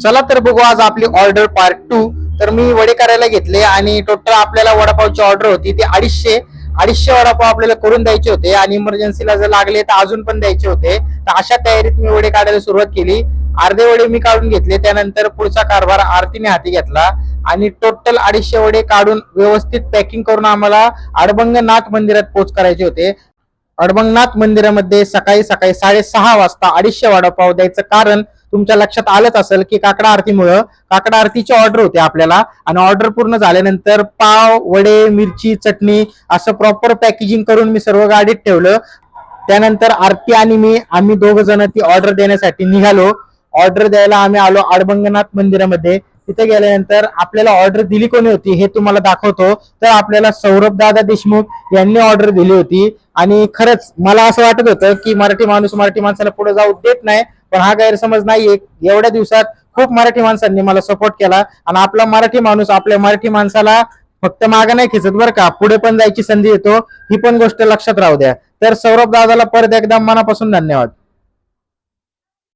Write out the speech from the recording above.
चला तर बघू आज आपली ऑर्डर पार्ट 2। तर मी वडे करायला घेतले आणि टोटल आपल्याला वडापावची ऑर्डर होती ती 250 वडापाव आपल्याला करून द्यायचे होते आणि इमर्जन्सीला जर लागले तर अजून पण द्यायचे होते। तर अशा तयारीत मी वडे काढायला सुरुवात केली। अर्धे वडे मी काढून घेतले, त्यानंतर पुढचा कारभार आरतीने हाती घेतला आणि टोटल 250 वडे काढून व्यवस्थित पॅकिंग करून आम्हाला अडबंगनाथ मंदिरात पोच करायचे होते। अडबंगनाथ मंदिरामध्ये सकाळी सकाळी 6:30 वाजता 250 वडापाव द्यायचं कारण तुमच्या लक्षात आलंच असेल की काकडा आरतीमुळं काकडा आरतीची ऑर्डर होते आपल्याला आणि ऑर्डर पूर्ण झाल्यानंतर पाव, वडे, मिरची, चटणी असं प्रॉपर पॅकेजिंग करून मी सर्व गाडीत ठेवलं। त्यानंतर आरती आणि आम्ही दोघ जण ती ऑर्डर देण्यासाठी निघालो। ऑर्डर द्यायला आम्ही आलो अडबंगनाथ मंदिरामध्ये। तिथे गेल्यानंतर आपल्याला ऑर्डर दिली कोणी होती हे तुम्हाला दाखवतो। तर आपल्याला सौरभ दादा देशमुख यांनी ऑर्डर दिली होती आणि खरंच मला असं वाटत होतं की मराठी माणूस मराठी माणसाला पुढे जाऊ देत नाही, पण हा गैरसमज नाहीये। एवढ्या दिवसात खूप मराठी माणसांनी मला सपोर्ट केला आणि आपला मराठी माणूस आपल्या मराठी माणसाला फक्त मागे नाही खेचत बरं का, पुढे पण जायची संधी येतो, ही पण गोष्ट लक्षात राहू द्या। तर सौरभ दादाला परत एकदा मनापासून धन्यवाद।